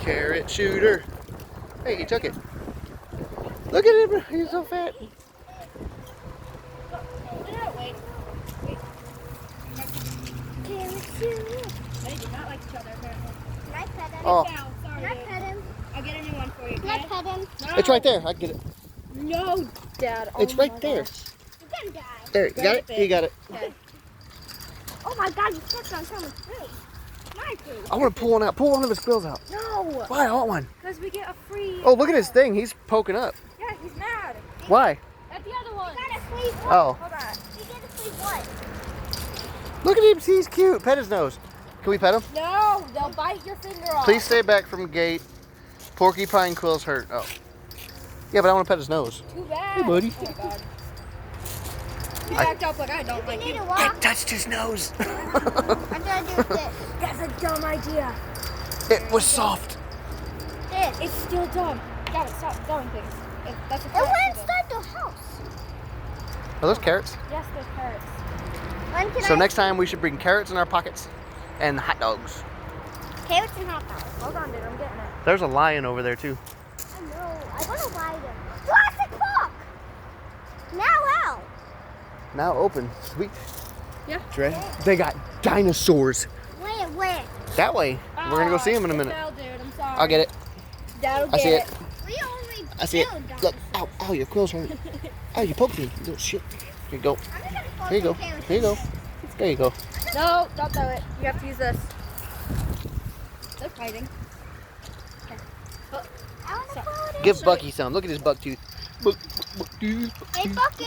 Carrot shooter. Hey, he took it. Look at him. He's so fat. Wait. Carrot shooter. They do not like each other apparently. Can I pet him? Oh. Sorry, can I pet him? I'll get a new one for you. Can I pet him? No. It's right there. I can get it. No, Dad. It's right there. You're gonna die. There, you got it? You got it. Okay. Oh my God, you stepped on someone's face. My face. I want to pull one out. Pull one of his quills out. No. Why? I want one. Because we get a free... Oh, look at his thing. He's poking up. Yeah, he's mad. Why? At the other one. We got a free one. Oh. Hold on. We get a free one. Look at him. He's cute. Pet his nose. Can we pet him? No, they'll bite your finger off. Please stay back from gate. Porcupine quills hurt. Oh. Yeah, but I want to pet his nose. Too bad. Hey, buddy. Oh, my God. You act up like I don't like you. I touched his nose. I'm gonna do this. That's a dumb idea. It was soft. It's still dumb. Gotta stop throwing things. That's a It went inside the house. Are those carrots? Yes, they're carrots. So next time we should bring carrots in our pockets and hot dogs. Carrots and hot dogs. Hold on, dude. I'm getting it. There's a lion over there too. I know. I want to ride him. Jurassic Park! Now out. Now open. Sweet. Yeah. They got dinosaurs. Where? That way. We're going to go see them in a minute. No, dude. I'm sorry. I'll get it. Dad'll I see get it. We only I see it. build Look. dinosaurs. Ow, ow, your quills hurt. Ow, you poked me. You little shit. Here you go. I'm just gonna Here you go. carrots. Here you go. There you go. No, don't throw it. You have to use this. They're fighting. I want to follow it. Give Bucky some. Look at his buck tooth. Buck tooth. Hey, Bucky.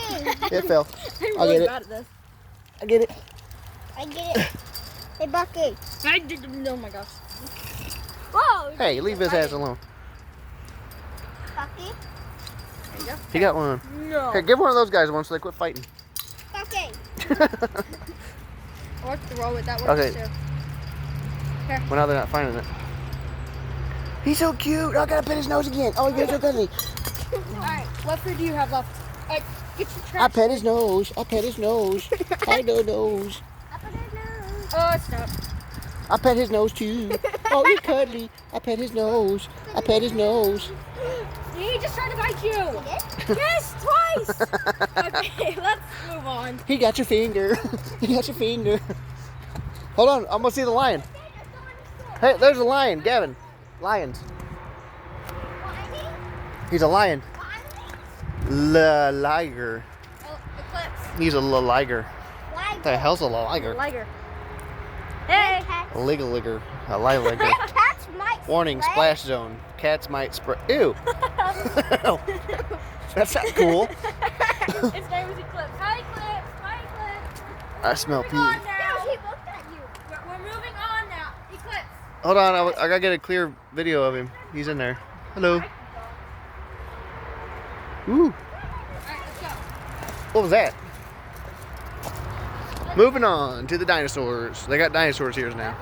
It fell. I'm I'll really get it. bad at this. I get it. I get it. Hey, Bucky. I did. Oh my gosh. Whoa. Hey, leave his ass alone. Bucky. There you go. He got one. No. Here, give one of those guys one so they quit fighting. Bucky. Or throw it. That works Okay. too. Well, now they're not finding it. He's so cute. I gotta pet his nose again. Oh, you're so cuddly. Alright, what food do you have left? Alright, get your trash. I pet his nose. I pet his nose. I know nose. Up in his nose. Oh, stop. I pet his nose too. Oh, you're cuddly. I pet his nose. I pet his nose. He just tried to bite you. He did? Yes, twice. Okay, let's move on. He got your finger. He got your finger. Hold on. I'm gonna see the lion. Hey, there's a lion, Gavin. Lions. He's a lion. Liger. Oh, Eclipse. He's a liger. What the hell's a liger? Liger. Hey. A ligger. A liger. Cats might Warning, spread. splash zone. Cats might spread. Ew. That's not cool. His name is Eclipse. Hi, Eclipse. Hi, Eclipse. I smell Moving pee. on No, now. he looked at you. We're moving on now. Eclipse. Hold on, I gotta get a clear video of him. He's in there. Hello. Ooh. Alright, let's go. What was that? Moving on to the dinosaurs. They got dinosaurs here now.